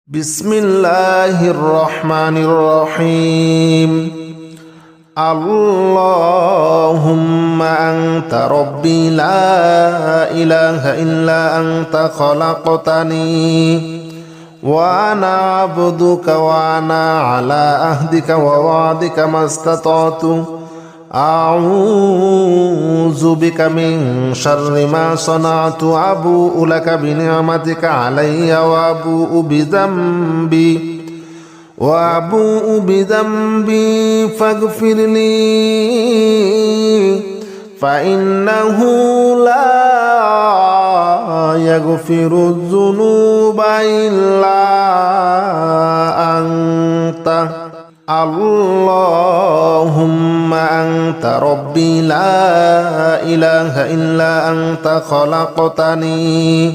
بسم الله الرحمن الرحيم اللهم أنت ربي لا إله إلا أنت خلقتني وأنا عبدك وأنا على عهدك ووعدك ما استطعت أعوذ بك من شر ما صنعت أبوء لك بنعمتك علي وأبوء بذنبي فاغفر لي فإنه لا يغفر الذنوب إلا أنت اللهم أنت ربي لا إله إلا أنت خلقتني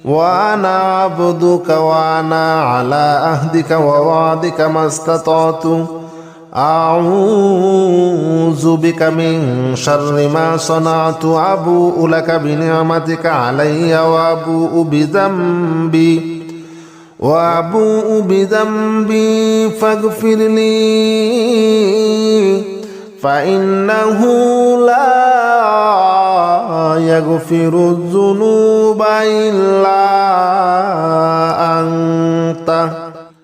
وأنا عبدك وأنا على عهدك ووعدك ما استطعت أعوذ بك من شر ما صنعت أبوء لك بنعمتك علي وأبوء بذنبي فاغفر لي فإنه لا يغفر الذنوب إلا أنت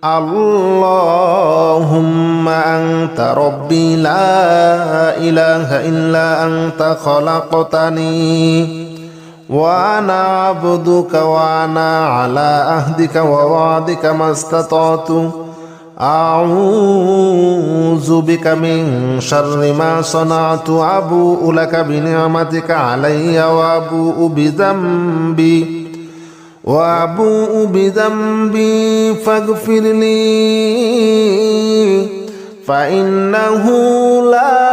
اللهم أنت ربي لا إله إلا أنت خلقتني وأنا عبدك وأنا على عهدك ووعدك ما استطعت أعوذ بك من شر ما صنعت أبوء لك بنعمتك علي وأبوء بذنبي فاغفر لي فإنه لا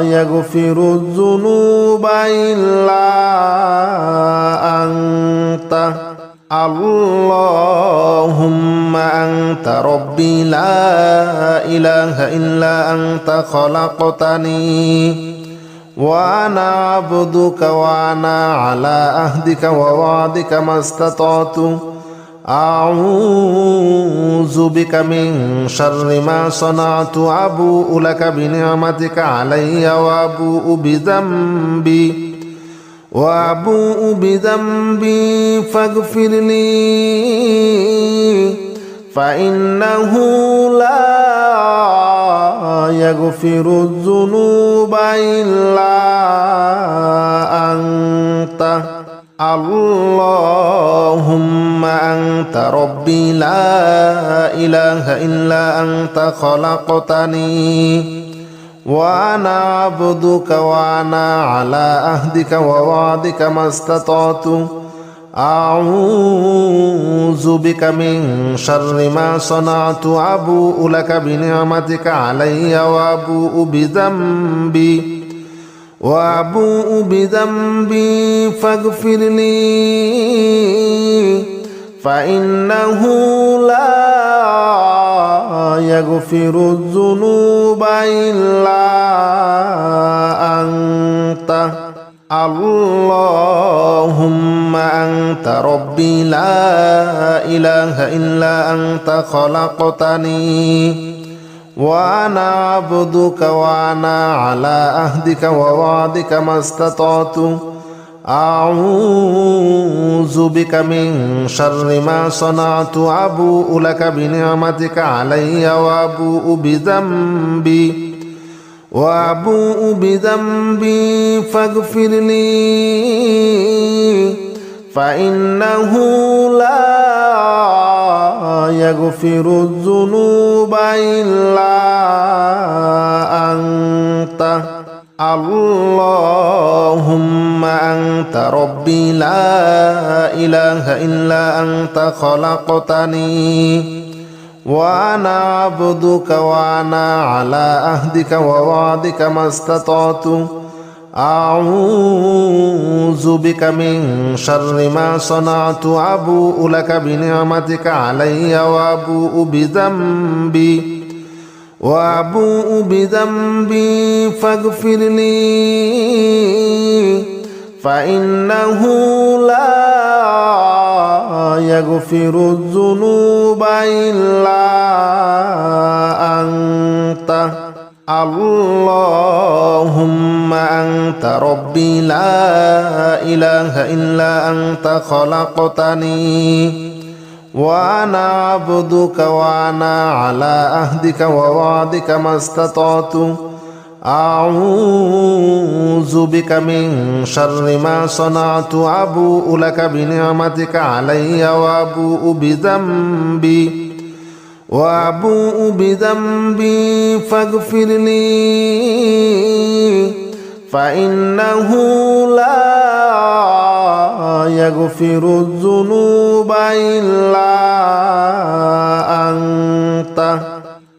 يغفر الذنوب إلا أنت اللهم أنت ربي لا إله إلا أنت خلقتني وأنا عبدك وأنا على عهدك ووعدك ما استطعت أعوذ بك من شر ما صنعت أبوء لك بنعمتك علي وأبوء بذنبي فاغفر لي فإنه لا يغفر الذنوب إلا أنت اللهم أنت ربي لا إله إلا أنت خلقتني وأنا عبدك وأنا على عهدك ووعدك ما استطعت أعوذ بك من شر ما صنعت أبوء لك بنعمتك علي وأبوء بذنبي فاغفر لي فإنه لا يغفر الذنوب إلا أنت اللهم أنت ربي لا إله إلا أنت خلقتني وأنا عبدك وأنا على عهدك ووعدك ما استطعت أعوذ بك من شر ما صنعت أبوء لك بنعمتك علي وأبوء بذنبي فاغفر لي فإنه لا يغفر الذنوب إلا أنت اللهم أنت ربي لا إله إلا أنت خلقتني وأنا عبدك وأنا على عهدك ووعدك ما استطعت أعوذ بك من شر ما صنعت أبوء لك بنعمتك علي وأبوء بذنبي فاغفر لي فإنه لا يغفر الذنوب إلا أنت اللهم أنت ربي لا إله إلا أنت خلقتني وأنا عبدك وأنا على عهدك ووعدك ما استطعت أعوذ بك من شر ما صنعت أبوء لك بنعمتك علي وأبوء بذنبي فاغفر لي فإنه لا يغفر الذنوب إلا أنت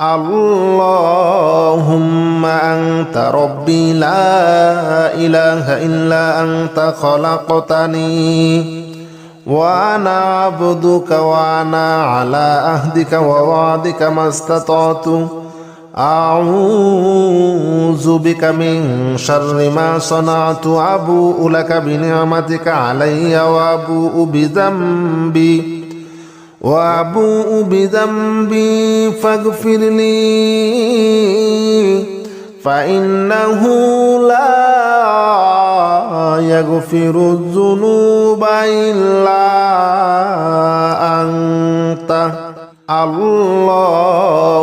اللهم أنت ربي لا إله إلا أنت خلقتني وأنا عبدك وأنا على عهدك ووعدك ما استطعت أعوذ بك من شر ما صنعت أبوء لك بنعمتك علي وأبوء بذنبي فاغفر لي فإنه لا يغفر الذنوب إلا أنت اللهم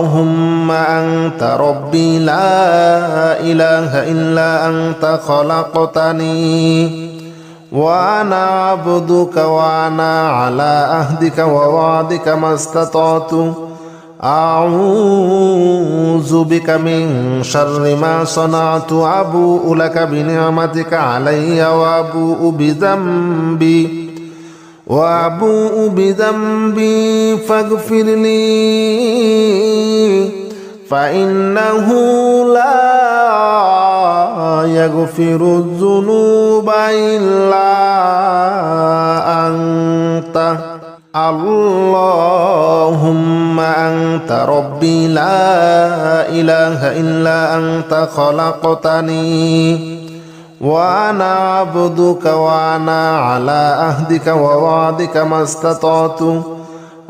أنت ربي لا إله إلا أنت خلقتني وأنا عبدك وأنا على عهدك ووعدك ما استطعت أعوذ بك من شر ما صنعت أبوء لك بنعمتك علي وأبوء بذنبي فاغفر لي فإنه لا يغفر الذنوب إلا أنت اللهم أنت ربي لا إله إلا أنت خلقتني وأنا عبدك وأنا على عهدك ووعدك ما استطعت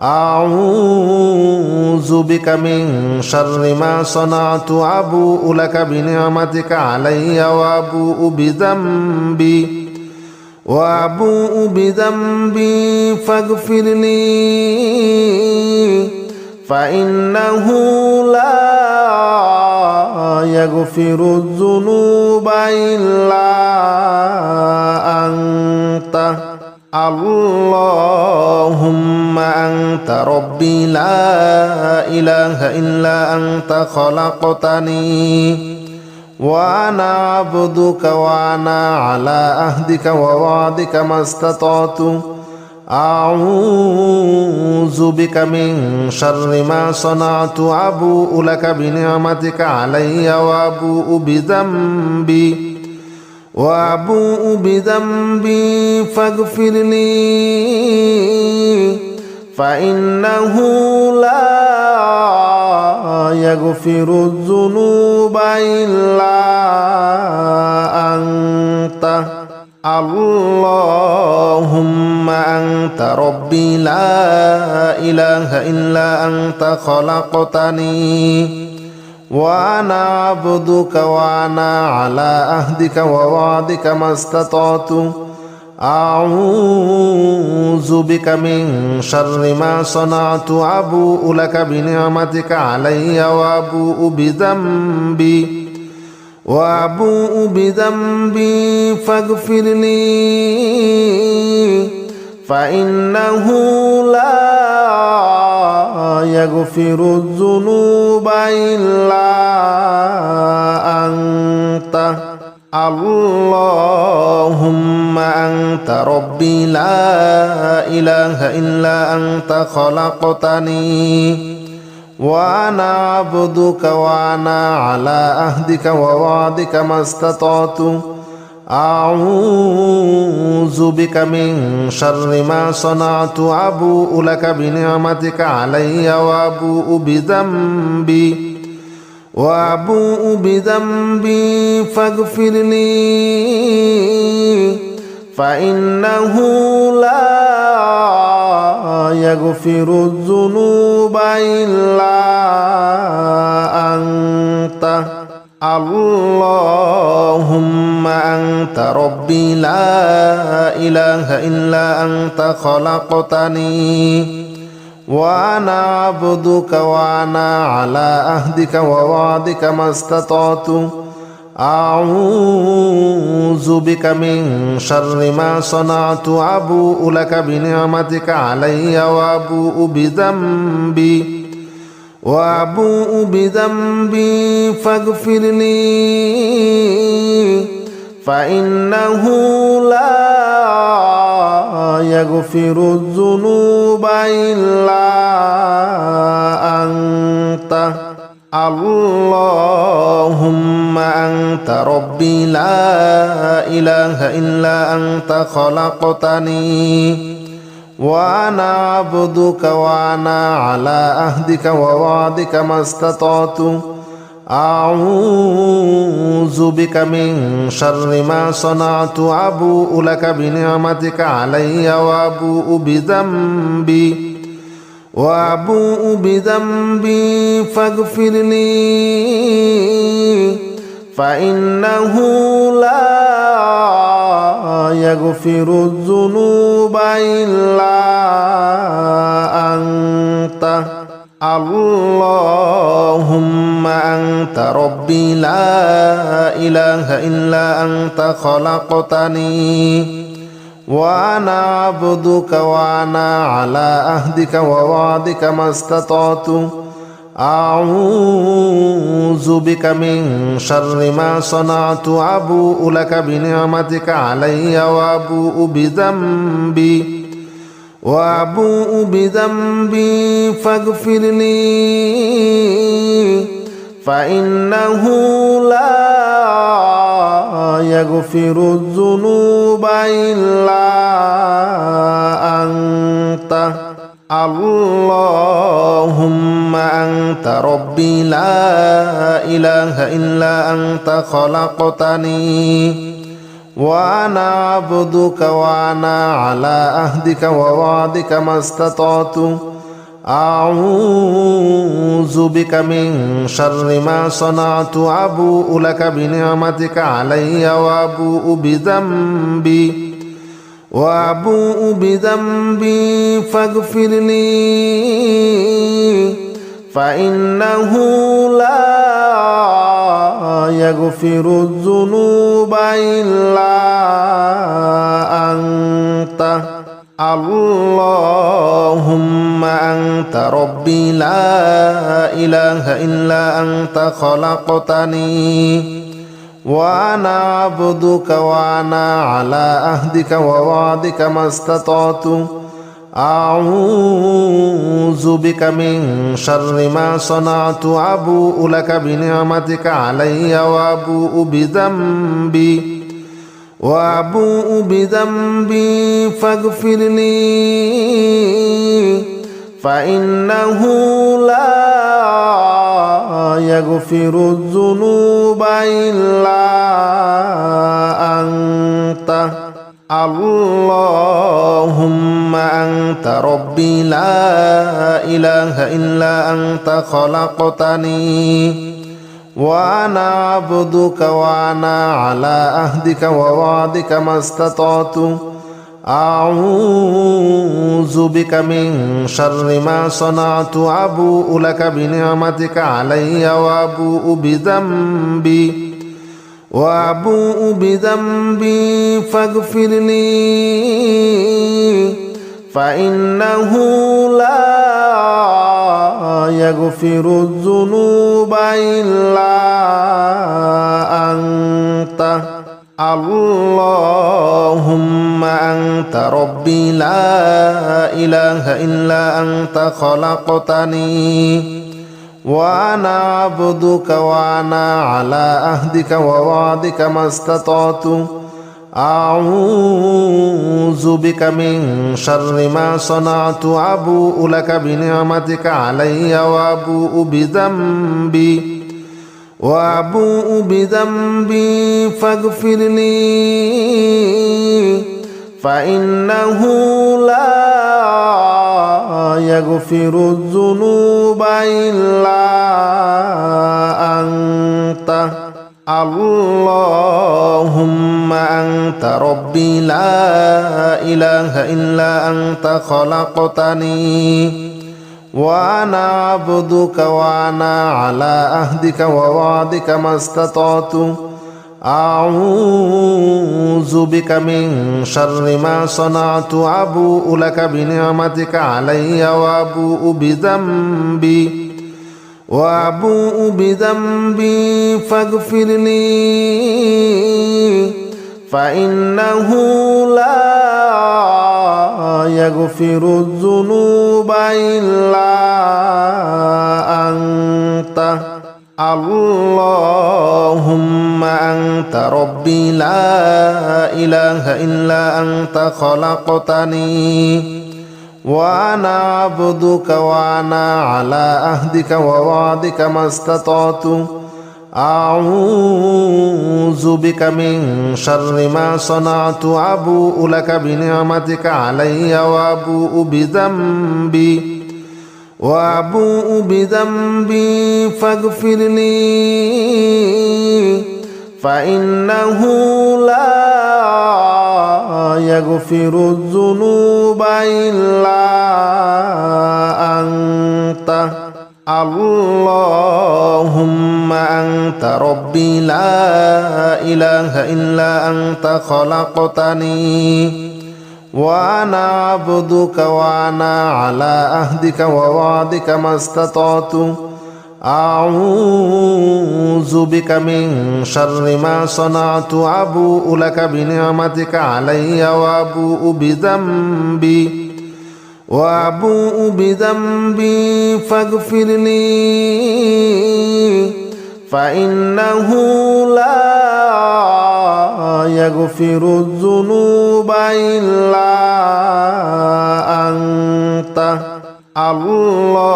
أعوذ بك من شر ما صنعت أبوء لك بنعمتك علي وأبوء بذنبي فاغفر لي فإنه لا يغفر الذنوب إلا أنت اللهم أنت ربي لا إله إلا أنت خلقتني وأنا عبدك وأنا على عهدك ووعدك ما استطعت أعوذ بك من شر ما صنعت أبوء لك بنعمتك علي وأبوء بذنبي فاغفر لي فإنه لا يغفر الذنوب إلا أنت اللهم أنت ربي لا إله إلا أنت خلقتني وأنا عبدك وأنا على عهدك ووعدك ما استطعت أعوذ بك من شر ما صنعت أبوء لك بنعمتك علي وأبوء بذنبي فاغفر لي فإنه لا يغفر الذنوب إلا أنت اللهم أنت ربي لا إله إلا أنت خلقتني وأنا عبدك وأنا على عهدك ووعدك ما استطعت أعوذ بك من شر ما صنعت أبوء لك بنعمتك علي وأبوء بذنبي فاغفر لي فإنه لا يغفر الذنوب إلا أنت اللهم أنت ربي لا إله إلا أنت خلقتني وأنا عبدك وأنا على عهدك ووعدك ما استطعت أعوذ بك من شر ما صنعت أبوء لك بنعمتك علي وأبوء بذنبي فاغفر لي فإنه لا يغفر الذنوب إلا أنت اللهم أنت ربي لا إله إلا أنت خلقتني وأنا عبدك وأنا على عهدك ووعدك ما استطعت أعوذ بك من شر ما صنعت أبوء لك بنعمتك علي وأبوء بذنبي فاغفر لي فإنه لا يغفر الذنوب إلا أنت اللهم أنت ربي لا إله إلا أنت خلقتني وأنا عبدك وأنا على عهدك ووعدك ما استطعت أعوذ بك من شر ما صنعت أبوء لك بنعمتك علي وأبوء بذنبي فاغفر لي فإنه لا يغفر الذنوب إلا أنت اللهم أنت ربي لا إله إلا أنت خلقتني وأنا عبدك وأنا على عهدك ووعدك ما استطعت أعوذ بك من شر ما صنعت أبوء لك بنعمتك علي وأبوء بذنبي فاغفر لي فإنه لا يغفر الذنوب إلا أنت اللهم أنت ربي لا إله إلا أنت خلقتني وأنا عبدك وأنا على عهدك ووعدك ما استطعت أعوذ بك من شر ما صنعت أبوء لك بنعمتك علي وأبوء بذنبي فاغفر لي فإنه لا يغفر الذنوب إلا أنت اللهم أنت ربي لا إله إلا أنت خلقتني وأنا عبدك وأنا على عهدك ووعدك ما استطعت أعوذ بك من شر ما صنعت أبوء لك بنعمتك علي وأبوء بذنبي فاغفر لي فإنه لا يغفر الذنوب إلا أنت اللهم أنت ربي لا إله إلا أنت خلقتني وأنا عبدك وأنا على عهدك ووعدك ما استطعت أعوذ بك من شر ما صنعت أبوء لك بنعمتك علي وأبوء بذنبي فاغفر لي فإنه لا يغفر الذنوب إلا أنت اللهم أنت ربي لا إله إلا أنت خلقتني وأنا عبدك وأنا على عهدك ووعدك ما استطعت أعوذ بك من شر ما صنعت أبوء لك بنعمتك علي وأبوء بذنبي فاغفر لي فإنه لا يغفر الذنوب إلا أنت اللهم أنت ربي لا إله إلا أنت خلقتني وأنا عبدك وأنا على عهدك ووعدك ما استطعت أعوذ بك من شر ما صنعت أبوء لك بنعمتك علي وأبوء بذنبي فاغفر لي فإنه لا يغفر الذنوب إلا أنت اللهم أنت ربي لا إله إلا أنت خلقتني وأنا عبدك وأنا على عهدك ووعدك ما استطعت أعوذ بك من شر ما صنعت أبوء لك بنعمتك علي وأبوء بذنبي فاغفر لي فإنه لا يغفر الذنوب إلا أنت اللهم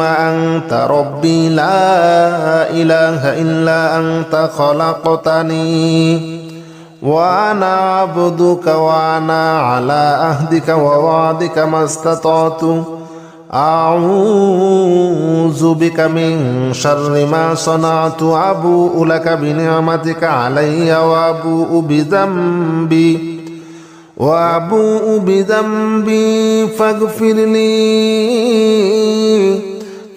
أنت ربي لا إله إلا أنت خلقتني وأنا عبدك وأنا على عهدك ووعدك ما استطعت أعوذ بك من شر ما صنعت أبوء لك بنعمتك علي وأبوء بذنبي فاغفر لي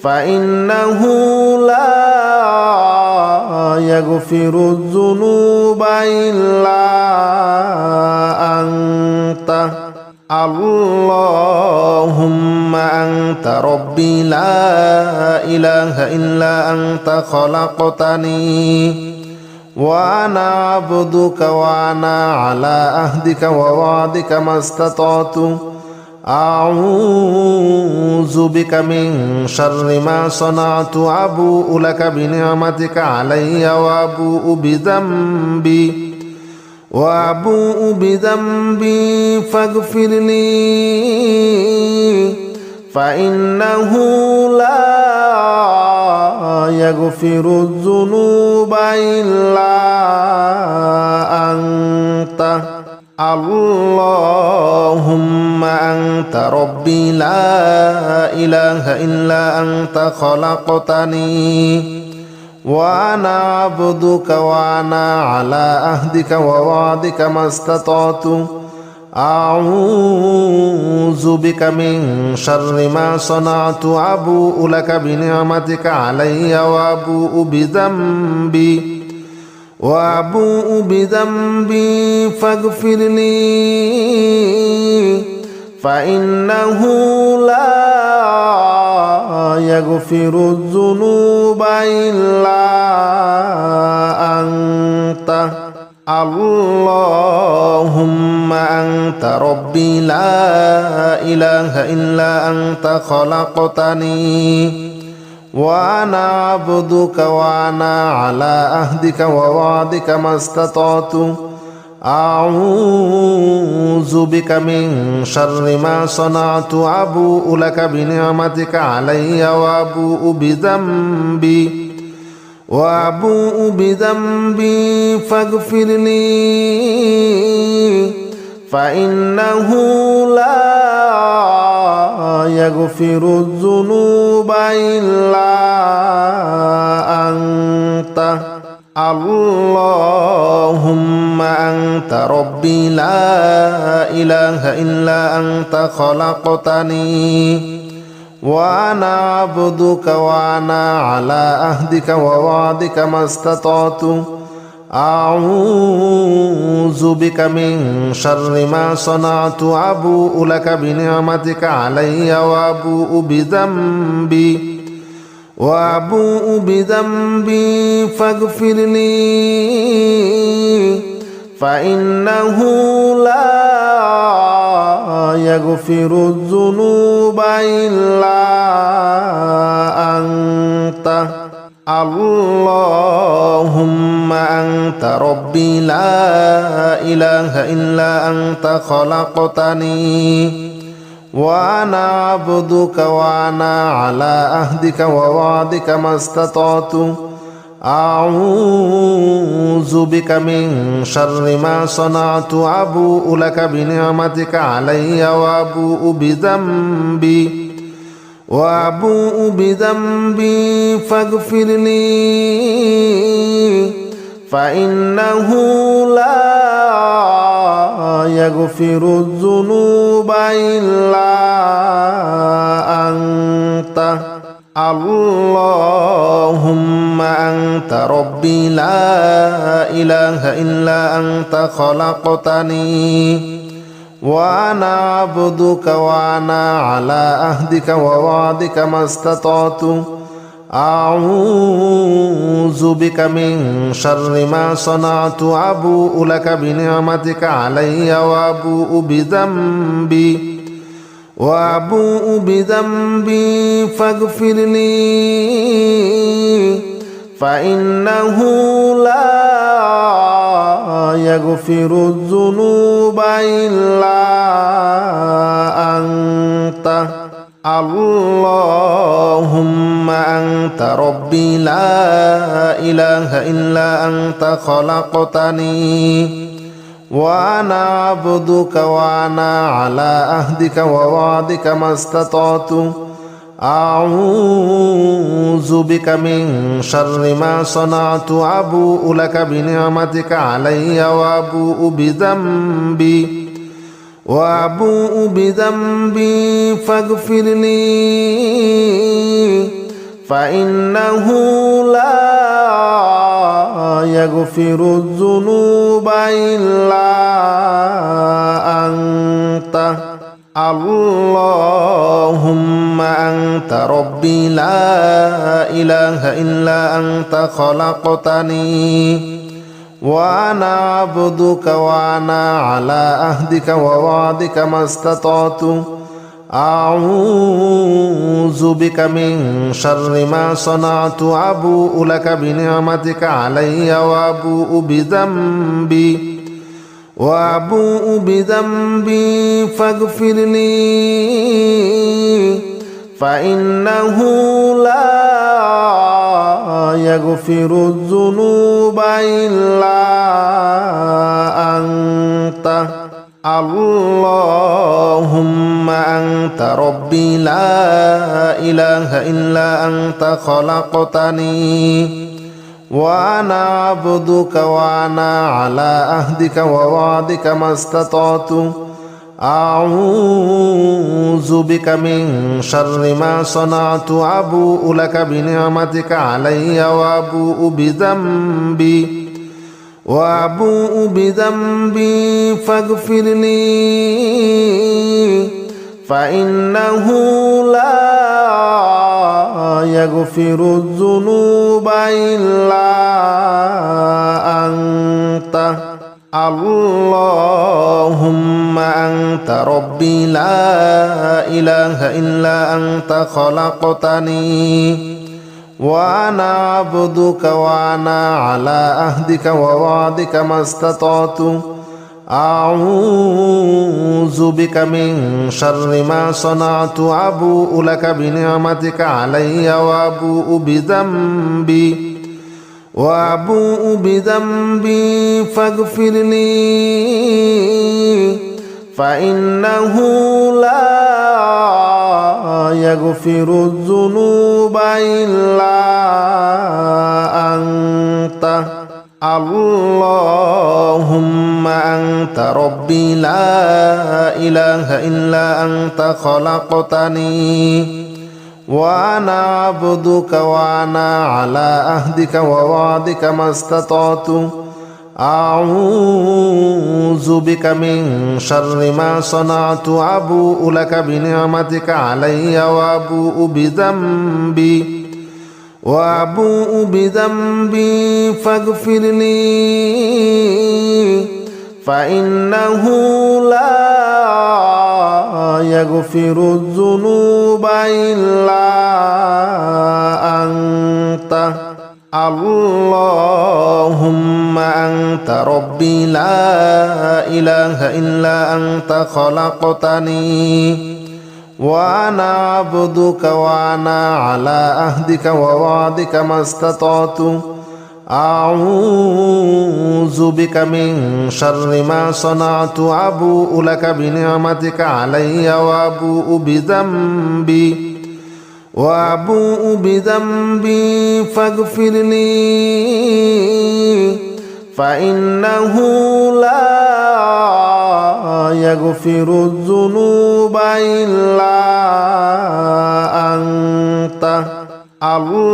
فإنه لا يغفر الذنوب إلا أنت اللهم أنت ربي لا إله إلا أنت خلقتني وأنا عبدك وأنا على عهدك ووعدك ما استطعت أعوذ بك من شر ما صنعت أبوء لك بنعمتك علي وأبوء بذنبي فاغفر لي فإنه لا يغفر الذنوب إلا أنت اللهم أنت ربي لا إله إلا أنت خلقتني وأنا عبدك وأنا على عهدك ووعدك ما استطعت أعوذ بك من شر ما صنعت أبوء لك بنعمتك علي وأبوء بذنبي فاغفر لي فإنه لا يغفر الذنوب إلا أنت اللهم أنت ربي لا إله إلا أنت خلقتني وأنا عبدك وأنا على عهدك ووعدك ما استطعت أعوذ بك من شر ما صنعت أبوء لك بنعمتك علي وأبوء بذنبي فاغفر لي فإنه لا يغفر الذنوب إلا أنت اللهم أنت ربي لا إله إلا أنت خلقتني وأنا عبدك وأنا على عهدك ووعدك ما استطعت أعوذ بك من شر ما صنعت أبوء لك بنعمتك علي وأبوء بذنبي فاغفر لي فإنه لا يغفر الذنوب إلا أنت اللهم أنت ربي لا إله إلا أنت خلقتني وأنا عبدك وأنا على عهدك ووعدك ما استطعت أعوذ بك من شر ما صنعت أبوء لك بنعمتك علي وأبوء بذنبي فاغفر لي فإنه لا يغفر الذنوب إلا أنت اللهم أنت ربي لا إله إلا أنت خلقتني وأنا عبدك وأنا على عهدك ووعدك ما استطعت أعوذ بك من شر ما صنعت أبوء لك بنعمتك علي وأبوء بذنبي فاغفر لي فإنه لا يغفر الذنوب إلا أنت اللهم أنت ربي لا إله إلا أنت خلقتني وأنا عبدك وأنا على عهدك ووعدك ما استطعت أعوذ بك من شر ما صنعت أبوء لك بنعمتك علي وأبوء بذنبي فاغفر لي فإنه لا يغفر الذنوب إلا أنت اللهم أنت ربي لا إله إلا أنت خلقتني وأنا عبدك وأنا على عهدك ووعدك ما استطعت أعوذ بك من شر ما صنعت أبوء لك بنعمتك علي وأبوء بذنبي فاغفر لي فإنه لا يغفر الذنوب إلا أنت اللهم أنت ربي لا إله إلا أنت خلقتني وأنا عبدك وأنا على عهدك ووعدك ما استطعت أعوذ بك من شر ما صنعت أبوء لك بنعمتك علي وأبوء بذنبي فاغفر لي فإنه لا يغفر الذنوب إلا أنت اللهم أنت ربي لا إله إلا أنت خلقتني وأنا عبدك وأنا على عهدك ووعدك ما استطعت أعوذ بك من شر ما صنعت أبوء لك بنعمتك علي وأبوء بذنبي فاغفر لي فإنه لا يغفر الذنوب إلا أنت اللهم أنت ربي لا إله إلا أنت خلقتني وأنا عبدك وأنا على عهدك ووعدك ما استطعت أعوذ بك من شر ما صنعت أبوء لك بنعمتك علي وأبوء بذنبي فاغفر لي فإنه لا يغفر الذنوب إلا أنت اللهم أنت ربي لا إله إلا أنت خلقتني وأنا عبدك وأنا على عهدك ووعدك ما استطعت أعوذ بك من شر ما صنعت أبوء لك بنعمتك علي وأبوء بذنبي فاغفر لي فإنه لا يغفر الذنوب إلا أنت اللهم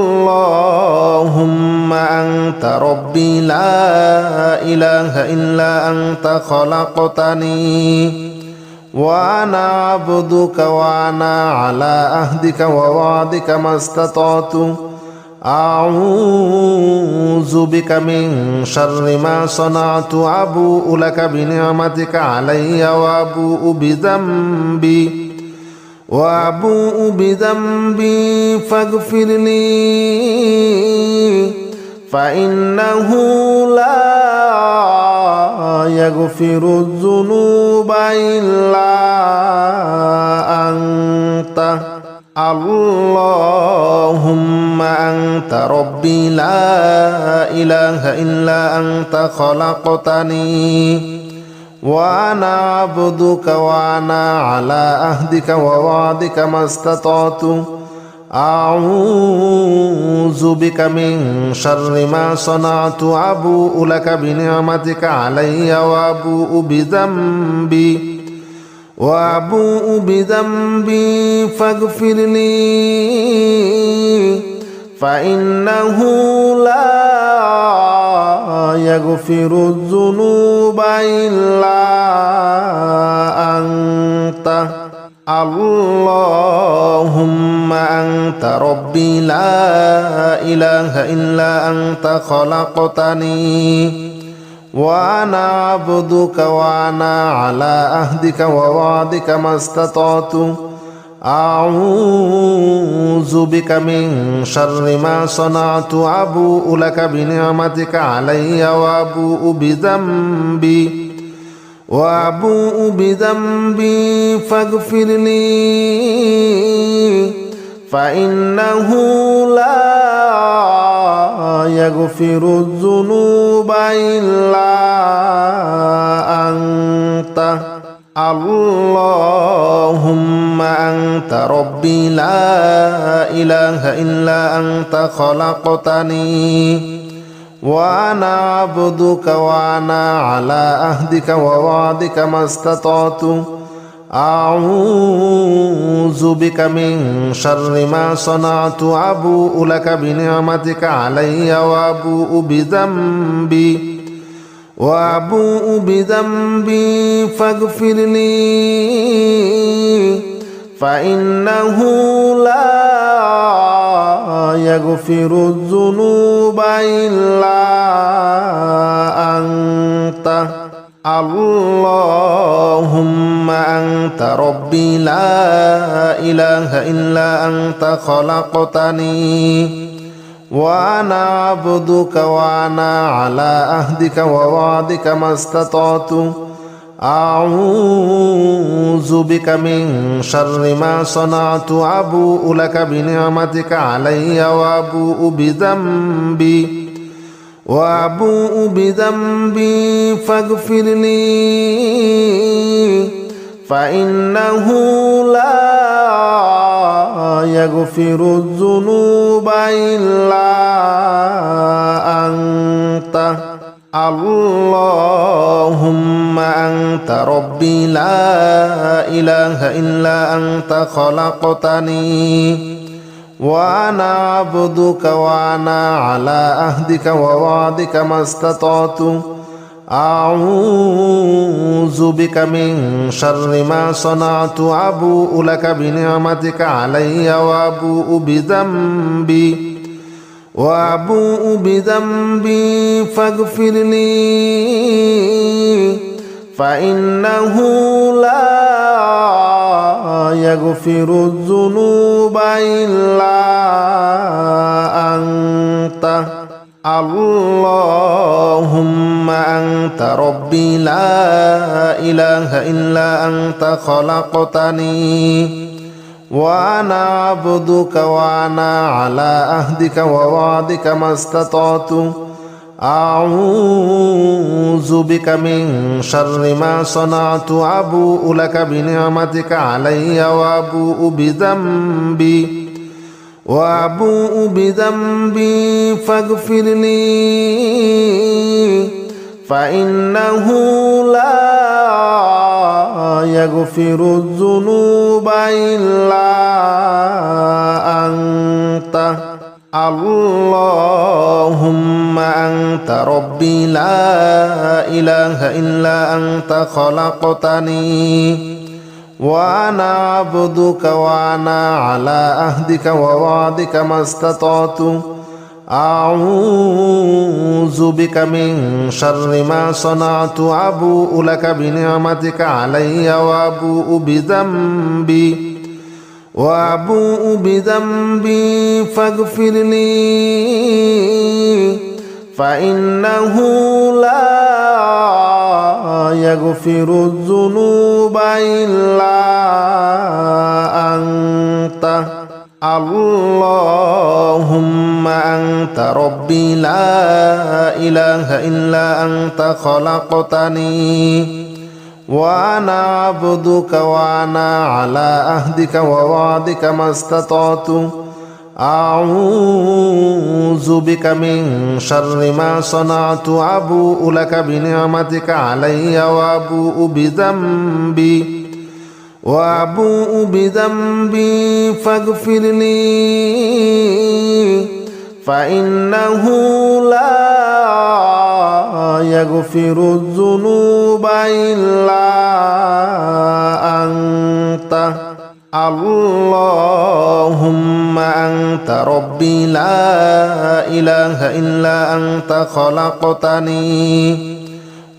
أنت ربي لا إله إلا أنت خلقتني وأنا عبدك وأنا على عهدك ووعدك ما استطعت أعوذ بك من شر ما صنعت أبوء لك بنعمتك علي وأبوء بذنبي فاغفر لي فإنه لا يغفر الذنوب إلا أنت اللهم أنت ربي لا إله إلا أنت خلقتني وأنا عبدك وأنا على عهدك ووعدك ما استطعت أعوذ بك من شر ما صنعت أبوء لك بنعمتك علي وأبوء بذنبي فاغفر لي فإنه لا يغفر الذنوب إلا أنت اللهم أنت ربي لا إله إلا أنت خلقتني وأنا عبدك وأنا على عهدك ووعدك ما استطعت أعوذ بك من شر ما صنعت أبوء لك بنعمتك علي وأبوء بذنبي فاغفر لي فإنه لا يغفر الذنوب إلا أنت اللهم أنت ربي لا إله إلا أنت خلقتني وأنا عبدك وأنا على عهدك ووعدك ما استطعت أعوذ بك من شر ما صنعت أبوء لك بنعمتك علي وأبوء بذنبي فاغفر لي فإنه لا يغفر الذنوب إلا أنت اللهم أنت ربي لا إله إلا أنت خلقتني وأنا عبدك وأنا على عهدك ووعدك ما استطعت أعوذ بك من شر ما صنعت أبوء لك بنعمتك علي وأبوء بذنبي فاغفر لي فإنه لا يغفر الذنوب إلا أنت اللهم أنت ربي لا إله إلا أنت خلقتني وأنا عبدك وأنا على عهدك ووعدك ما استطعت أعوذ بك من شر ما صنعت أبوء لك بنعمتك علي وأبوء بذنبي فاغفر لي فإنه لا يغفر الذنوب إلا أنت اللهم أنت ربي لا إله إلا أنت خلقتني وأنا عبدك وأنا على عهدك ووعدك ما استطعت أعوذ بك من شر ما صنعت أبوء لك بنعمتك علي وأبوء بذنبي فاغفر لي فإنه لا يغفر الذنوب إلا أنت اللهم أنت ربي لا إله إلا أنت خلقتني وأنا عبدك وأنا على عهدك ووعدك ما استطعت أعوذ بك من شر ما صنعت أبوء لك بنعمتك علي وأبوء بذنبي فاغفر لي فإنه لا يغفر الذنوب إلا أنت اللهم أنت ربي لا إله إلا أنت خلقتني وأنا عبدك وأنا على عهدك ووعدك ما استطعت أعوذ بك من شر ما صنعت أبوء لك بنعمتك علي وأبوء بذنبي فاغفر لي فإنه لا يغفر الذنوب إلا أنت اللهم أنت ربي لا إله إلا أنت خلقتني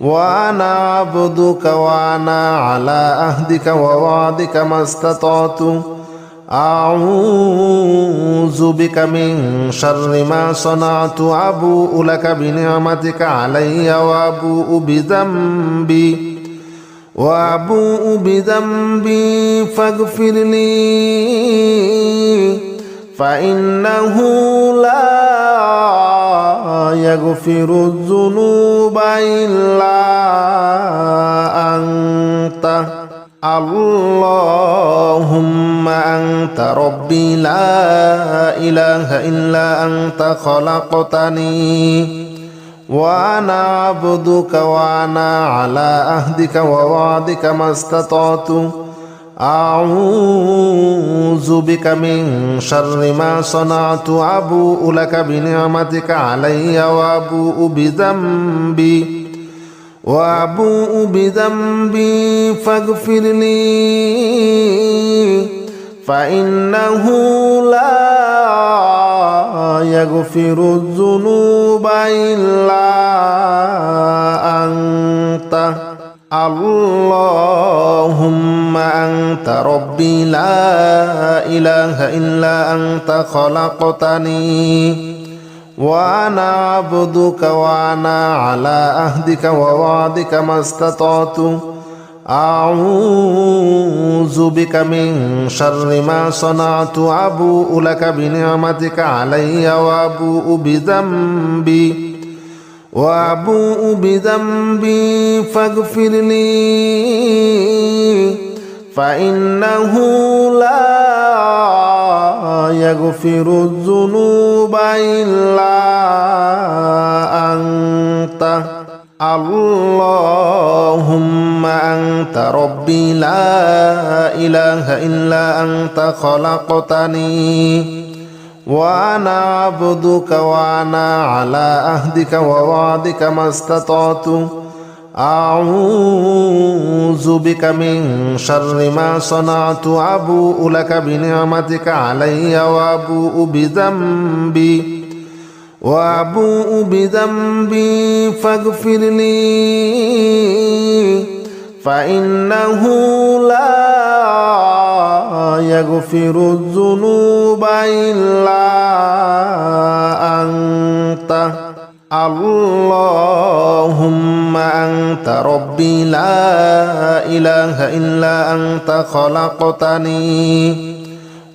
وأنا عبدك وأنا على عهدك ووعدك ما استطعت أعوذ بك من شر ما صنعت أبوء لك بنعمتك علي وأبوء بذنبي فاغفر لي فإنه لا يغفر الذنوب إلا أنت اللهم أنت ربي لا إله إلا أنت خلقتني وأنا عبدك وأنا على عهدك ووعدك ما استطعت أعوذ بك من شر ما صنعت أبوء لك بنعمتك علي وأبوء بذنبي فاغفر لي فإنه لا يغفر الذنوب إلا أنت اللهم أنت ربي لا إله إلا أنت خلقتني وأنا عبدك وأنا على عهدك ووعدك ما استطعت أعوذ بك من شر ما صنعت أبوء لك بنعمتك علي وأبوء بذنبي فاغفر لي فإنه لا يغفر الذنوب إلا أنت اللهم أنت ربي لا إله إلا أنت خلقتني وأنا عبدك وأنا على عهدك ووعدك ما استطعت أعوذ بك من شر ما صنعت أبوء لك بنعمتك علي وأبوء بذنبي فاغفر لي فإنه لا يغفر الذنوب إلا أنت اللهم أنت ربي لا إله إلا أنت خلقتني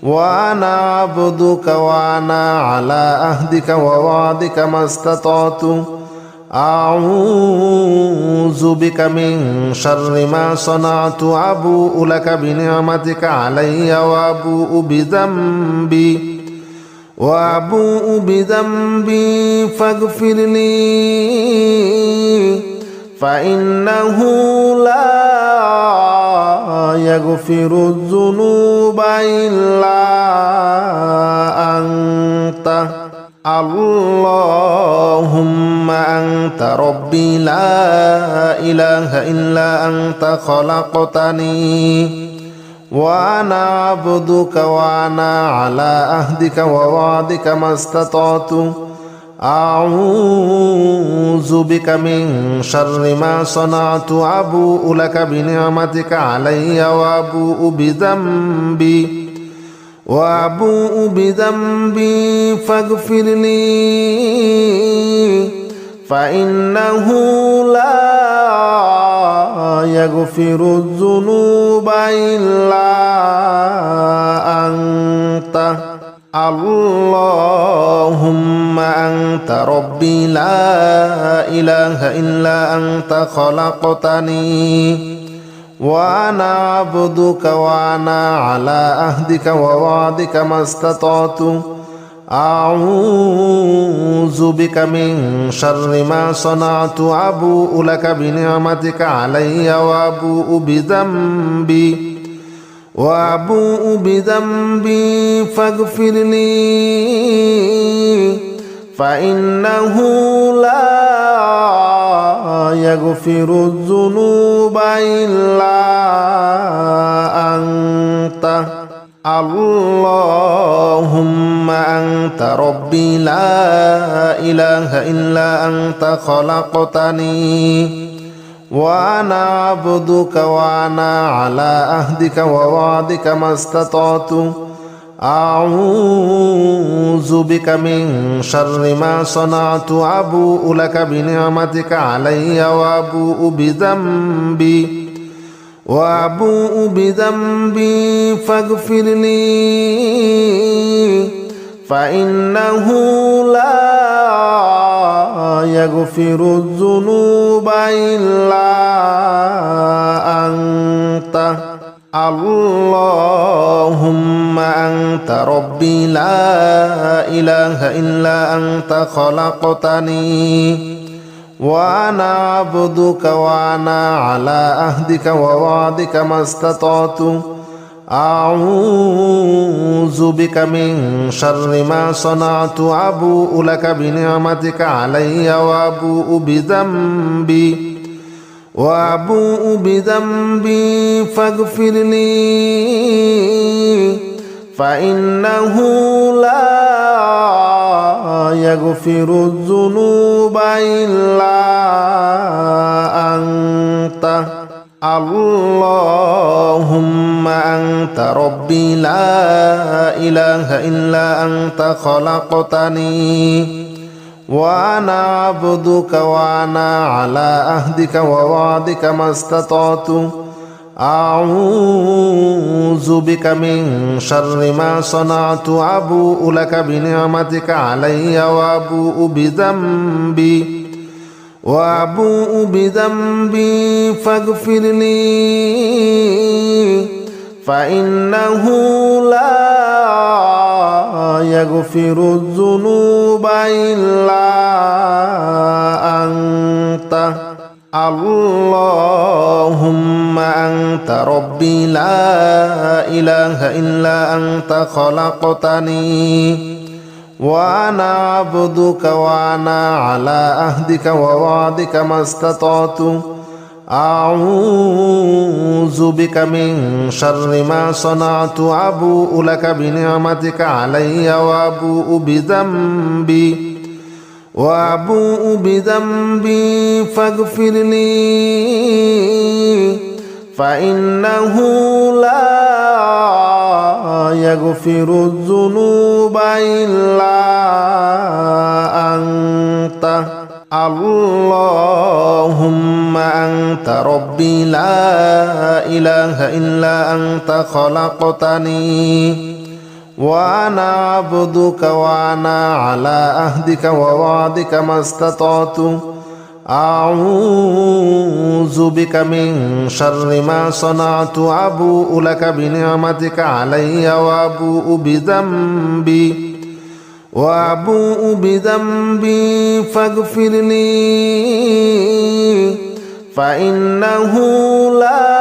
وأنا عبدك وأنا على عهدك ووعدك ما استطعت أعوذ بك من شر ما صنعت أبوء لك بنعمتك علي وأبوء بذنبي فاغفر لي فإنه لا يغفر الذنوب إلا أنت اللهم أنت ربي لا إله إلا أنت خلقتني وأنا عبدك وأنا على عهدك ووعدك ما استطعت أعوذ بك من شر ما صنعت أبوء لك بنعمتك علي وأبوء بذنبي فاغفر لي فإنه لا يغفر الذنوب إلا أنت اللهم أنت ربي لا إله إلا أنت خلقتني وأنا عبدك وأنا على عهدك ووعدك ما استطعت أعوذ بك من شر ما صنعت أبوء لك بنعمتك علي وأبوء بذنبي فاغفر لي فإنه لا يغفر الذنوب إلا أنت اللهم أنت ربي لا إله إلا أنت خلقتني وأنا عبدك وأنا على عهدك ووعدك ما استطعت أعوذ بك من شر ما صنعت أبوء لك بنعمتك علي وأبوء بذنبي فاغفر لي فإنه لا يغفر الذنوب إلا أنت اللهم أنت ربي لا إله إلا أنت خلقتني وأنا عبدك وأنا على عهدك ووعدك ما استطعت أعوذ بك من شر ما صنعت أبوء لك بنعمتك علي وأبوء بذنبي فاغفر لي فإنه لا يغفر الذنوب إلا أنت اللهم أنت ربي لا إله إلا أنت خلقتني وأنا عبدك وأنا على عهدك ووعدك ما استطعت أعوذ بك من شر ما صنعت أبوء لك بنعمتك علي وأبوء بذنبي فاغفر لي فإنه لا يغفر الذنوب إلا أنت اللهم أنت ربي لا إله إلا أنت خلقتني وأنا عبدك وأنا على عهدك ووعدك ما استطعت أعوذ بك من شر ما صنعت أبوء لك بنعمتك علي وأبوء بذنبي فاغفر لي فإنه لا يغفر الذنوب إلا أنت اللهم أنت ربي لا إله إلا أنت خلقتني وأنا عبدك وأنا على عهدك ووعدك ما استطعت أعوذ بك من شر ما صنعت أبوء لك بنعمتك علي وأبوء بذنبي فاغفر لي فإنه لا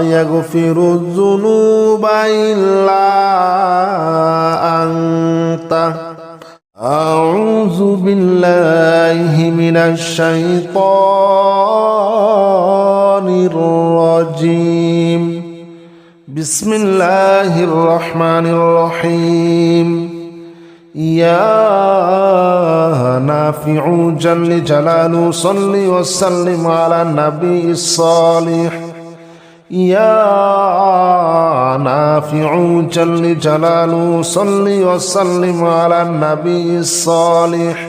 يغفر الذنوب إلا أنت أعوذ بالله من الشيطان الرجيم بسم الله الرحمن الرحيم يا نافع جل جلاله صل وسلم على النبي الصالح يا نافع جل جلاله صل وسلم على النبي الصالح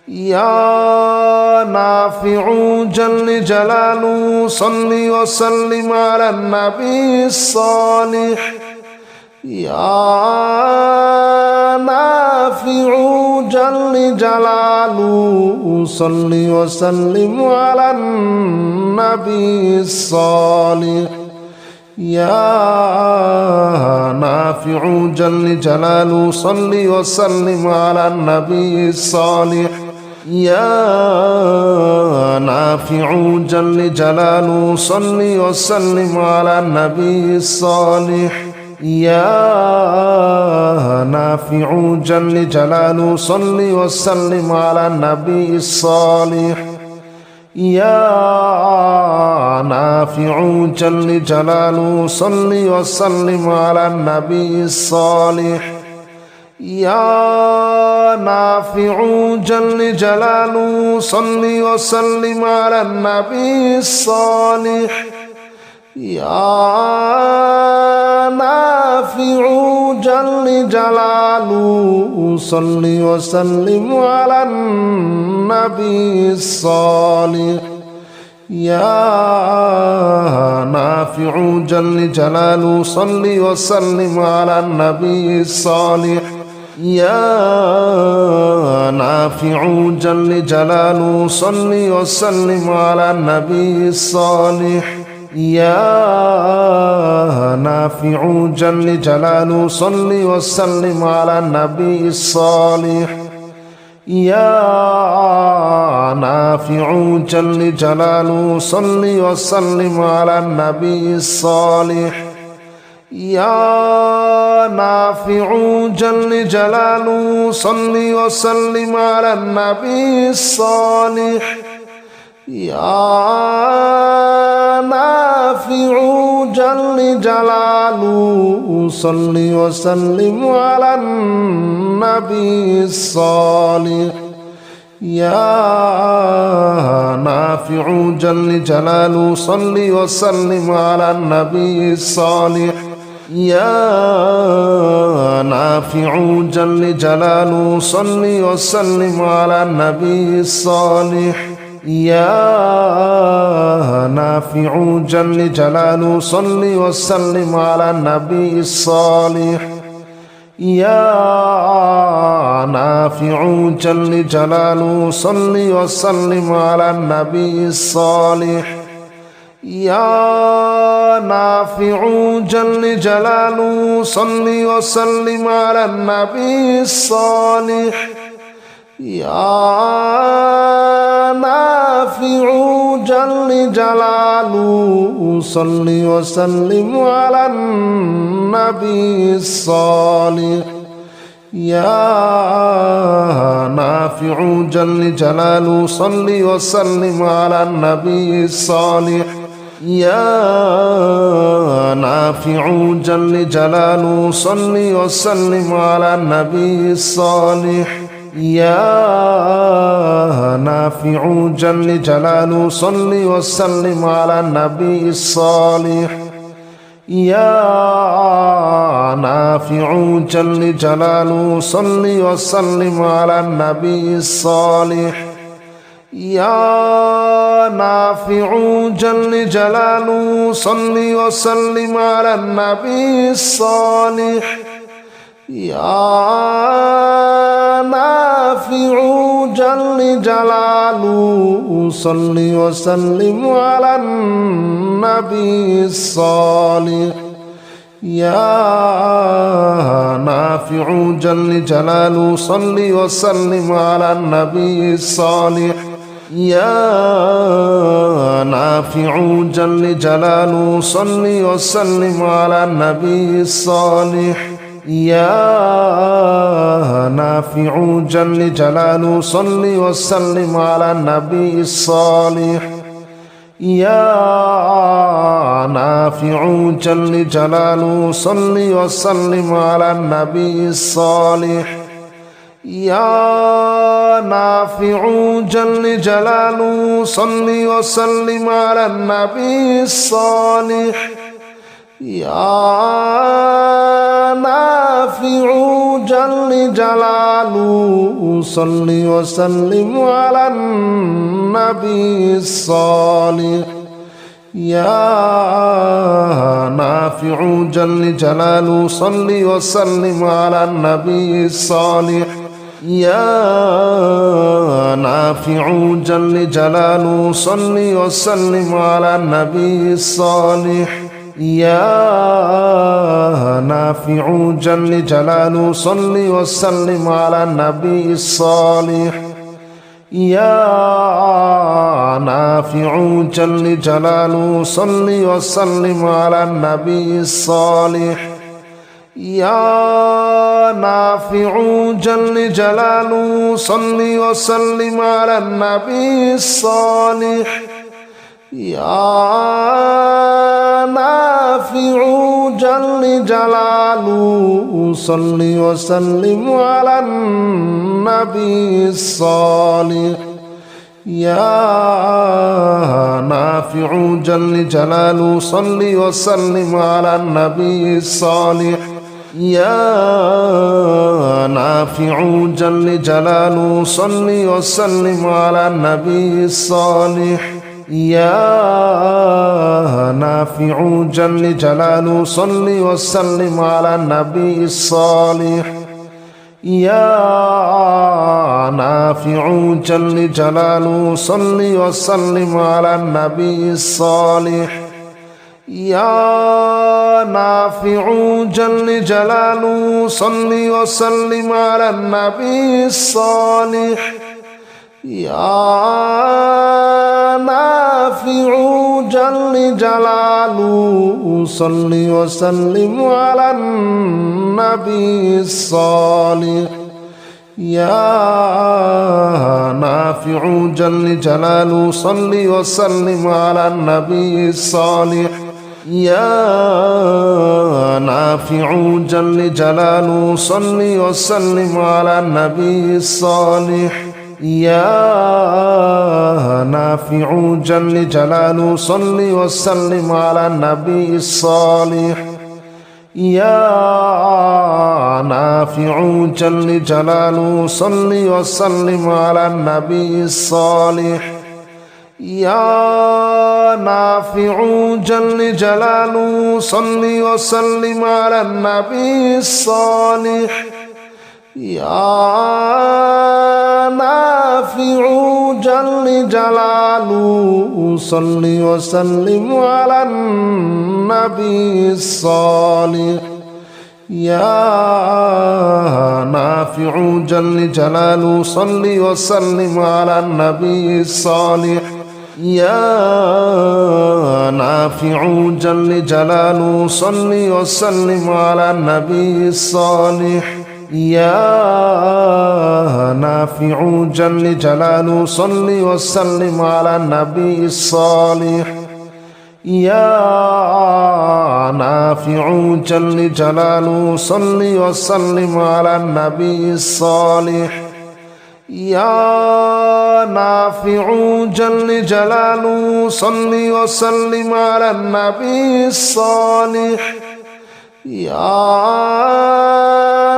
يا نافع جل جلاله صل وسلم على النبي الصالح يا نافع جل جلاله صل وسلم على النبي الصالح يا نافع جل جلاله صل وسلم على النبي الصالح يا نافع جل جلاله صل وسلم على النبي الصالح يا نافع جل جلاله صل وسلم على النبي الصالح يا نافع جل جلاله صل وسلم على النبي الصالح يا نافع جل جلاله صل وسلم على النبي الصالح يا نافع جل جلاله صل وسلم على النبي الصالح يا نافع جل جلاله صل وسلم على النبي الصالح يا نافع جل جلاله صل وسلم على النبي الصالح يا نافع جل جلاله صل وسلم على النبي الصالح يا نافع جل جلاله صل وسلم على النبي الصالح يا نافع جل جلاله صل وسلم على النبي الصالح يا نافع جل جلاله صل وسلم على النبي الصالح يا نافع جل جلاله صل وسلم على النبي الصالح يا نافع جل جلاله صل وسلم على النبي الصالح يا نافع جل جلاله صل وسلم على النبي الصالح يا نافع جل جلاله صل وسلم على النبي الصالح يا نافع جل جلاله صل وسلم على النبي الصالح يا نافع جل جلاله صل وسلم على النبي الصالح يا نافع جل جلاله صل وسلم على النبي الصالح يا نافع جل جلاله صل وسلم على النبي الصالح يا نافع جل جلاله صل وسلم على النبي الصالح يا نافع جل جلاله صل وسلم على النبي الصالح يا نافع جل جلاله صل وسلم على النبي الصالح يا نافع جل جلاله صل وسلم على النبي الصالح يا نافع جل جلاله صل وسلم على النبي الصالح يا نافع جل جلاله صل وسلم على النبي الصالح يا نافع جل جلاله صل وسلم على النبي الصالح يا نافع جل جلاله صل وسلم على النبي الصالح يا نافع جل جلاله صل وسلم على النبي الصالح يا نافع جل جلاله صل وسلم على النبي الصالح يا نافع جل جلاله صل وسلم على النبي الصالح يا نافع جل جلاله صل وسلم على النبي الصالح يا نافع جل جلاله صل وسلم على النبي الصالح يا نافع جل جلاله صل وسلم على النبي الصالح يا نافع جل جلاله صل وسلم على النبي الصالح يا نافع جل جلاله صل وسلم على النبي الصالح يا نافع جل جلاله صل وسلم على النبي الصالح يا نافع جل جلاله صل وسلم على النبي الصالح يا نافع جل جلاله صل وسلم على النبي الصالح يا نافع جل جلاله صل وسلم على النبي الصالح يا نافع جل جلاله صل وسلم على النبي الصالح يا نافع جل جلاله صل وسلم على النبي الصالح يا نافع جل جلاله صل وسلم على النبي الصالح يا نافع جل جلاله صل وسلم على النبي الصالح يا نافع جل جلاله صل وسلم على النبي الصالح يا نافع جل جلاله صل وسلم على النبي الصالح يا نافع جل جلاله صل وسلم على النبي الصالح يا نافع نافع جل جلاله صل وسلم على النبي الصالح يا نافع جل جلاله صل وسلم على النبي الصالح يا نافع جل جلاله صل وسلم على النبي الصالح يا نافع جل جلاله صل وسلم على النبي الصالح يا نافع جل جلاله صل وسلم على النبي الصالح يا نافع جل جلاله صل وسلم على النبي الصالح يا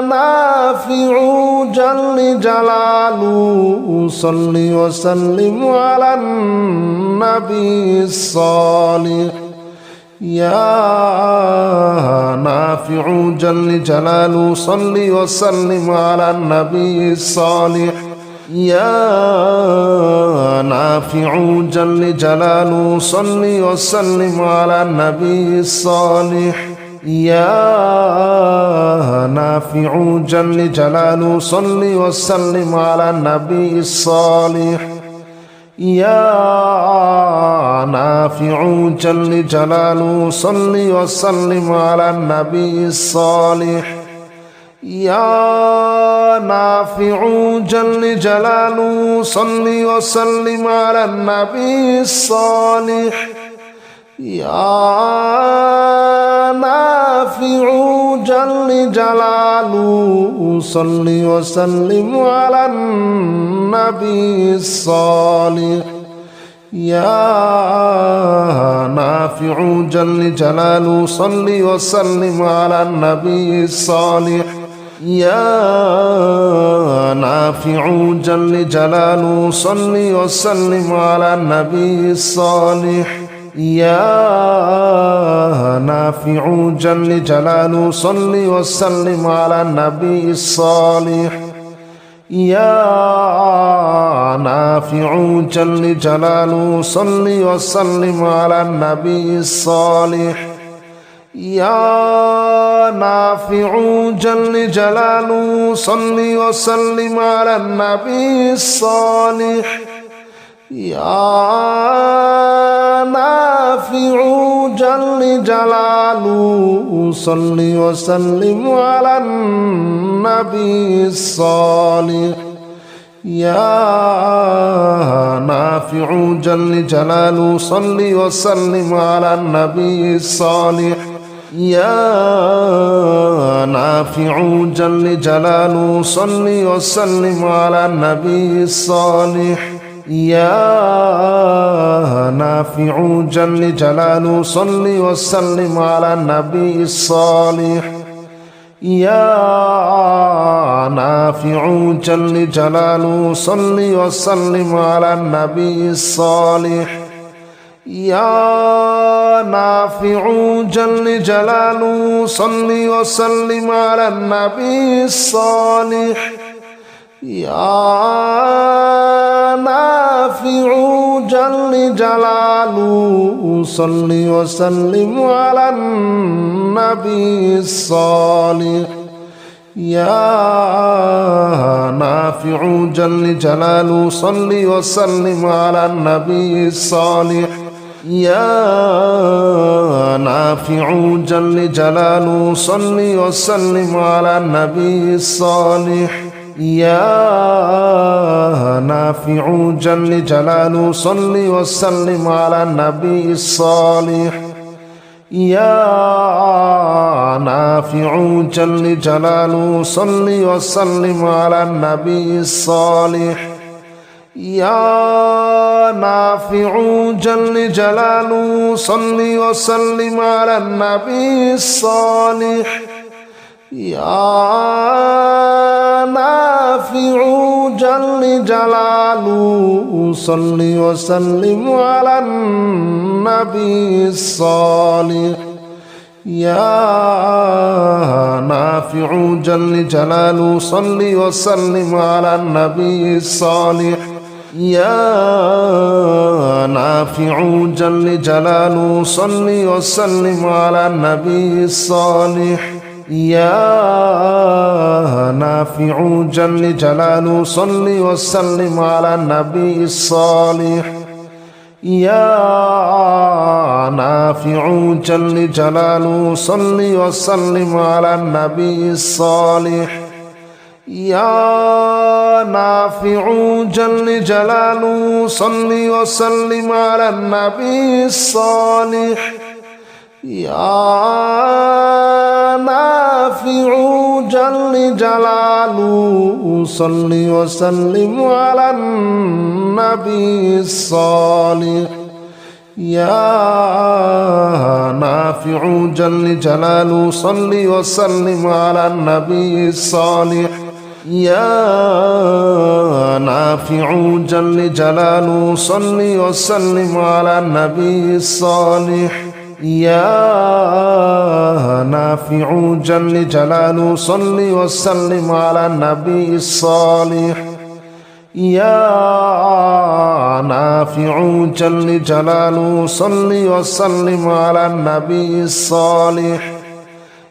نافع جل جلاله صل وسلم على النبي الصالح يا نافع جل جلاله صل وسلم على النبي الصالح يا نافع جل جلاله صل وسلم على النبي الصالح يا نافع جل جلاله صل وسلم على النبي الصالح يا نافع جل جلاله صل وسلم على النبي الصالح يا نافع جل جلاله صل وسلم على النبي الصالح يا نافع جل جلاله صل وسلم على النبي الصالح يا نافع جل جلاله صل وسلم على النبي الصالح يا نافع جل جلاله صل وسلم على النبي الصالح يا نافع جل جلاله صل وسلم على النبي الصالح يا نافع جل جلاله صل وسلم على النبي الصالح يا نافع جل جلاله صل وسلم على النبي الصالح يا نافع جل جلاله صل وسلم على النبي الصالح يا نافع جل جلاله صل وسلم على النبي الصالح يا نافع جل جلاله صل وسلم على النبي الصالح يا نافع جل جلاله صل وسلم على النبي الصالح يا نافع جل جلاله صل وسلم على النبي الصالح يا نافع جل جلاله صل وسلم على النبي الصالح يا نافع جل جلاله صل وسلم على النبي الصالح يا نافع جل جلاله صل وسلم على النبي الصالح يا نافع جل جلاله صل وسلم على النبي الصالح يا نافع جل جلاله صل وسلم على النبي الصالح يا نافع جل جلاله صل وسلم على النبي الصالح يا نافع جل جلاله صل وسلم على النبي الصالح يا نافع جل جلاله صل وسلم على النبي الصالح يا نافع جل جلاله صل وسلم على النبي الصالح يا نافع جل جلاله صل وسلم على النبي الصالح يا نافع جل جلاله صل وسلم على النبي الصالح يا نافع جل جلاله صل وسلم على النبي الصالح يا نافع جل جلاله صل وسلم على النبي الصالح يا نافع جل جلاله صل وسلم على النبي الصالح يا نافع جل جلاله صل وسلم على النبي الصالح يا نافع جل جلاله صل وسلم على النبي الصالح يا نافع جل جلاله صل وسلم على النبي الصالح يا نافع جل جلاله صل وسلم على النبي الصالح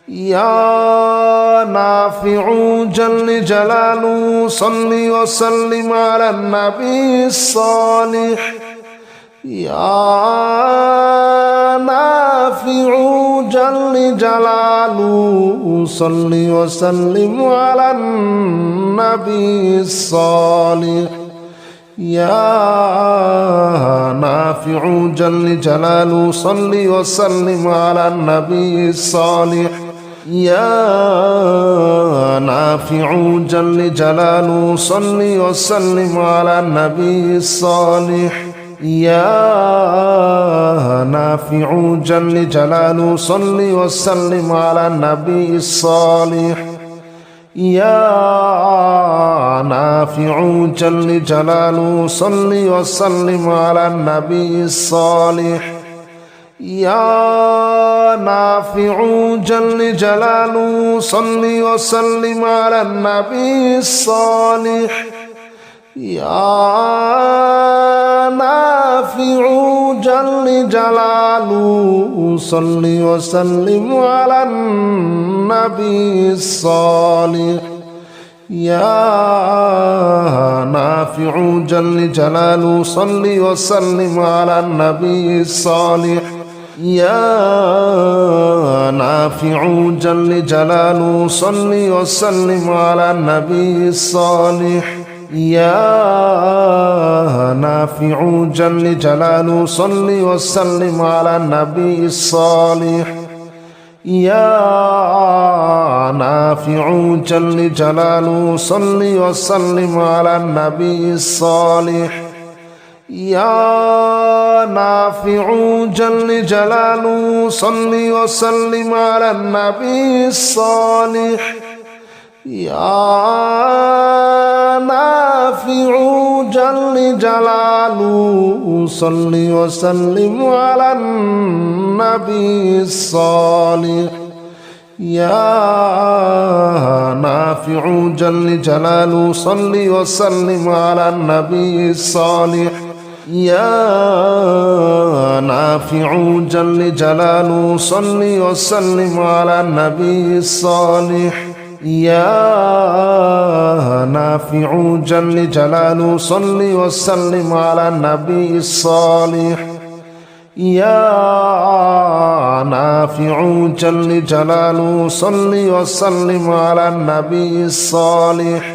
يا نافع جل جلاله صل وسلم على النبي الصالح يا نافع جل جلاله صل وسلم على النبي الصالح يا نافع جل جلاله صل وسلم على النبي الصالح يا نافع جل جلاله صل وسلم على النبي الصالح يا نافع جل جلاله صل وسلم على النبي الصالح يا نافع جل جلاله صل وسلم على النبي الصالح يا نافع جل جلاله صل وسلم على النبي الصالح يا نافع جل جلاله صل وسلم على النبي الصالح يا نافع جل جلاله صل وسلم على النبي الصالح يا نافع جل جلاله صل وسلم على النبي الصالح يا نافع جل جلاله صل وسلم على النبي الصالح يا نافع جل جلاله صل وسلم على النبي الصالح يا نافع جل جلاله صل وسلم على النبي الصالح يا نافع جل جلاله صل وسلم على النبي الصالح يا نافع جل جلاله صل وسلم على النبي الصالح يا نافع جل جلاله صل وسلم على النبي الصالح يا نافع جل جلاله صل وسلم على النبي الصالح يا نافع جل جلاله صل وسلم على النبي الصالح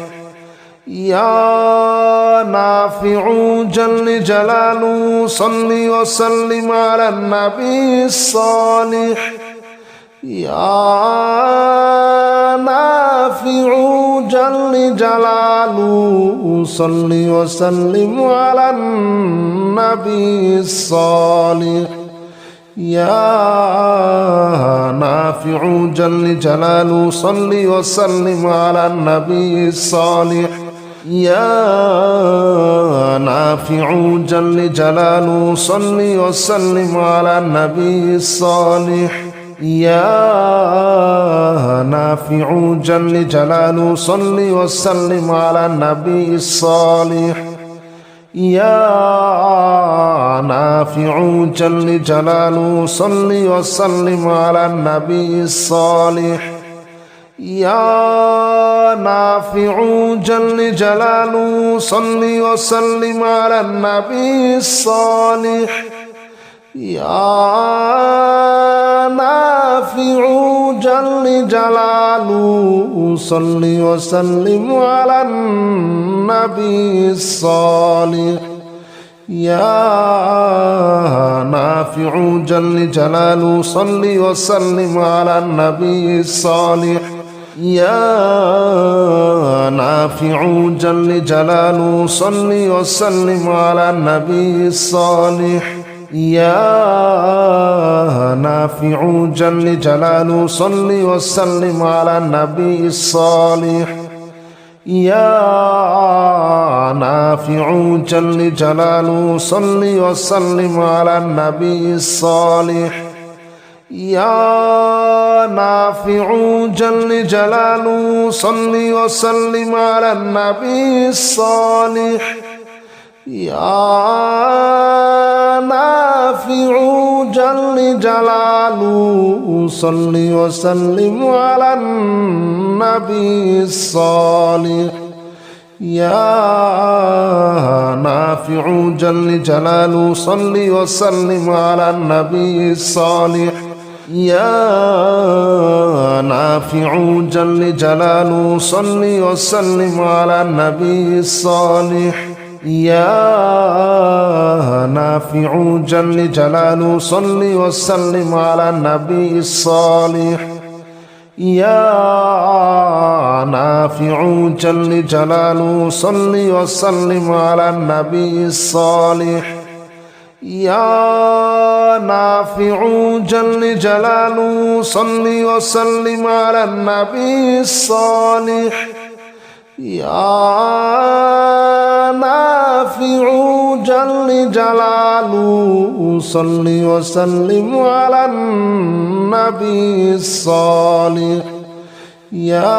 يا نافع جل جلاله صل وسلم على النبي الصالح يا نافع جل جلاله صل وسلم على النبي الصالح يا نافع جل جلاله صل وسلم على النبي الصالح يا نافع جل جلاله صل وسلم على النبي الصالح يا نافع جل جلاله صل وسلم على النبي الصالح يا نافع جل جلاله صل وسلم على النبي الصالح يا نافع جل جلاله صل وسلم على النبي الصالح يا نافع جل جلاله صل وسلم على النبي الصالح يا نافع جل جلاله صل وسلم على النبي الصالح يا نافع جل جلاله صل وسلم على النبي الصالح يا نافع جل جلاله صل وسلم على النبي الصالح يا نافع جل جلاله صل وسلم على النبي الصالح يا نافع جل جلاله صل وسلم على النبي الصالح يا نافع جل جلاله صل وسلم على النبي الصالح يا نافع جل جلاله صل وسلم على النبي الصالح يا نافع جل جلاله صل وسلم على النبي الصالح يا نافع جل جلاله صل وسلم على النبي الصالح يا نافع جل جلاله صل وسلم على النبي الصالح يا نافع جل جلاله صل وسلم على النبي الصالح يا نافع جل جلاله صل وسلم على النبي الصالح يا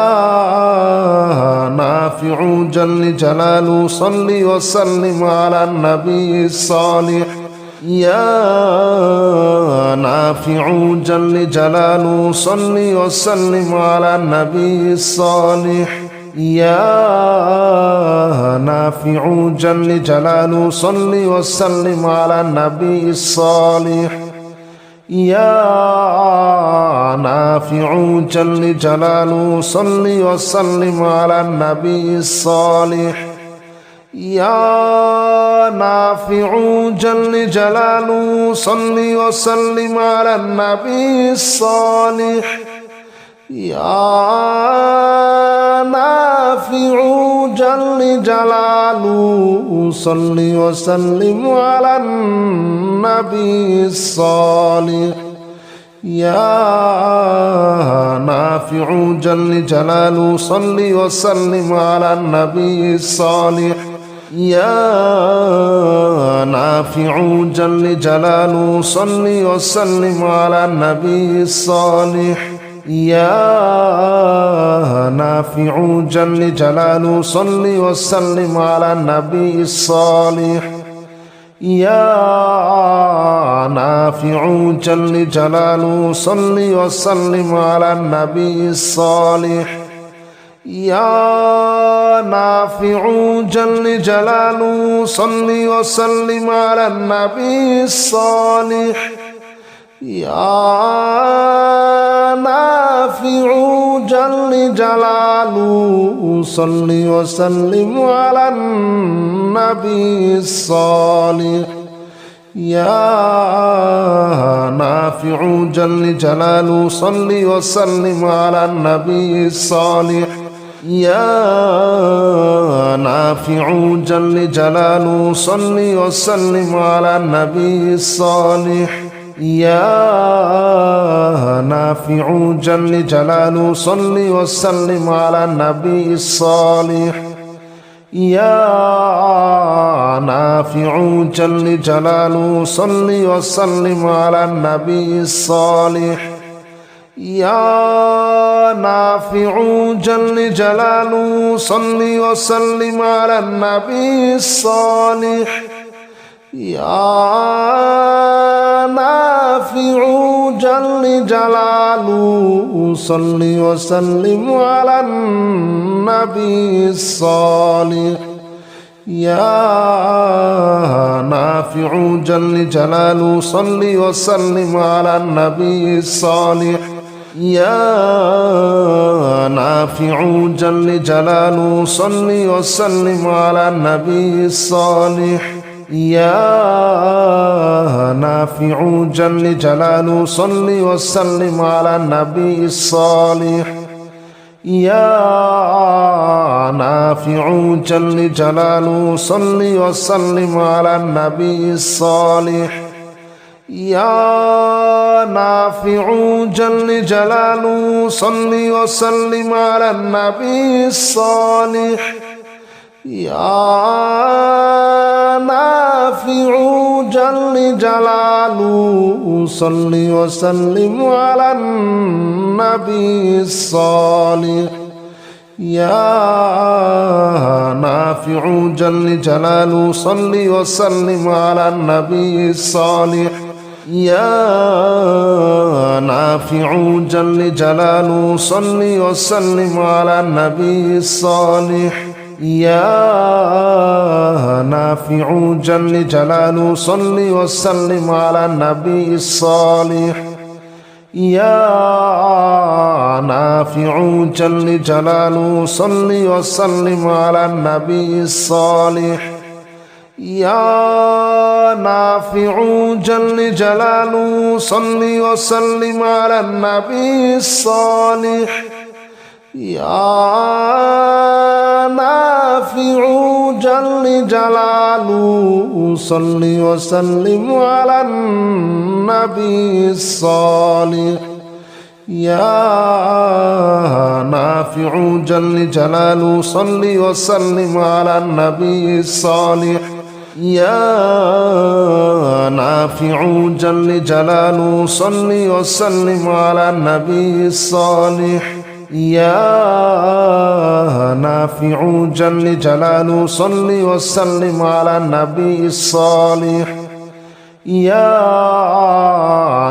نافع جل جلاله صل وسلم على النبي الصالح يا نافع جل جلاله صل وسلم على النبي الصالح يا نافع جل جلاله صل وسلم على النبي الصالح يا نافع جل جلاله صل وسلم على النبي الصالح يا نافع جل جلاله صل وسلم على النبي الصالح يا نافع جل جلاله صل وسلم على النبي الصالح يا نافع جل جلاله صل وسلم على النبي الصالح يا نافع جل جلاله صل وسلم على النبي الصالح يا نافع جل جلاله صل وسلم على النبي الصالح يا نافع جل جلاله صل وسلم على النبي الصالح يا نافع جل جلاله صل وسلم على النبي الصالح يا نافع جل جلاله صل وسلم على النبي الصالح يا نافع جل جلاله صل وسلم على النبي الصالح يا نافع جل جلاله صل وسلم على النبي الصالح يا نافع جل جلاله صل وسلم على النبي الصالح يا نافع جل جلاله صل وسلم على النبي الصالح يا نافع جل جلاله صل وسلم على النبي الصالح يا نافع جل جلاله صل وسلم على النبي الصالح يا نافع جل جلاله صل وسلم على النبي الصالح يا نافع جل جلاله صل وسلم على النبي الصالح يا نافع جل جلاله صل وسلم على النبي الصالح يا نافع جل جلاله صل وسلم على النبي الصالح يا نافع جل جلاله صل وسلم على النبي الصالح يا نافع جل جلاله صل وسلم على النبي الصالح يا نافع جل جلاله صل وسلم على النبي الصالح يا نافع جل جلاله صل وسلم على النبي الصالح يا نافع جل جلاله صل وسلم على النبي الصالح يا نافع جل جلاله صل وسلم على النبي الصالح يا نافع جل جلاله صل وسلم على النبي الصالح يا نافع جل جلاله صل وسلم على النبي الصالح يا نافع جل جلاله صل وسلم على النبي الصالح يا نافع جل جلاله صل وسلم على النبي الصالح يا نافع جل جلاله صل وسلم على النبي الصالح يا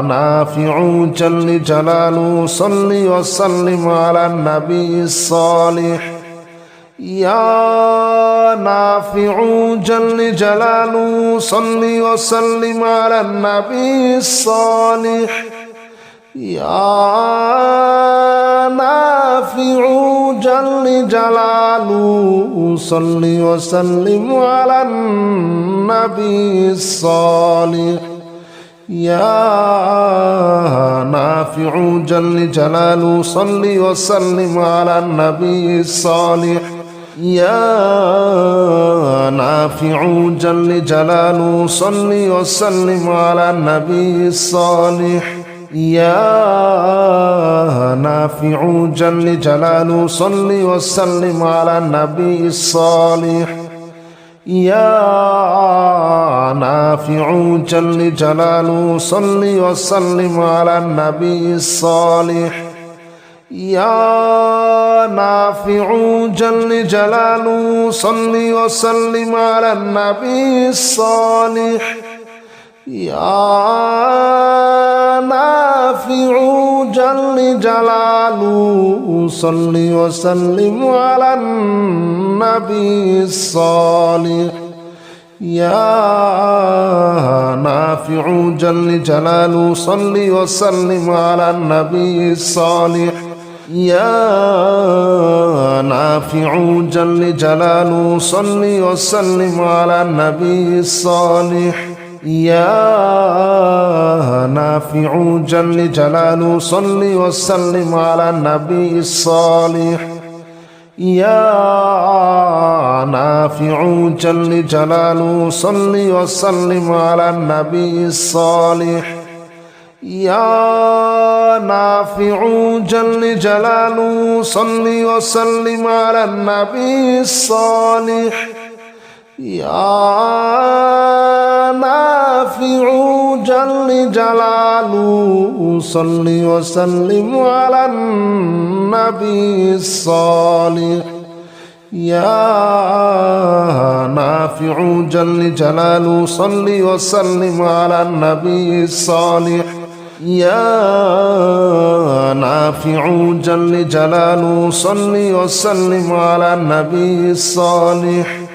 نافع جل جلاله صل وسلم على النبي الصالح يا نافع جل جلاله صل وسلم على النبي الصالح يا نافع جل جلاله صل وسلم على النبي الصالح يا نافع جل جلاله صل وسلم على النبي الصالح يا نافع جل جلاله صل وسلم على النبي الصالح يا نافع جل جلاله صل وسلم على النبي الصالح يا نافع جل جلاله صل وسلم على النبي الصالح يا نافع جل جلاله صل وسلم على النبي الصالح يا نافع جل جلاله صل وسلم على النبي الصالح يا نافع جل جلاله صل وسلم على النبي الصالح يا نافع جل جلاله صل وسلم على النبي الصالح يا نافع جل جلاله صل وسلم على النبي الصالح يا نافع جل جلاله صل وسلم على النبي الصالح يا نافع جل جلاله صل وسلم على النبي الصالح يا نافع جل جلاله صل وسلم على النبي الصالح يا نافع جل جلاله صل وسلم على النبي الصالح يا نافع جل جلاله صل وسلم على النبي الصالح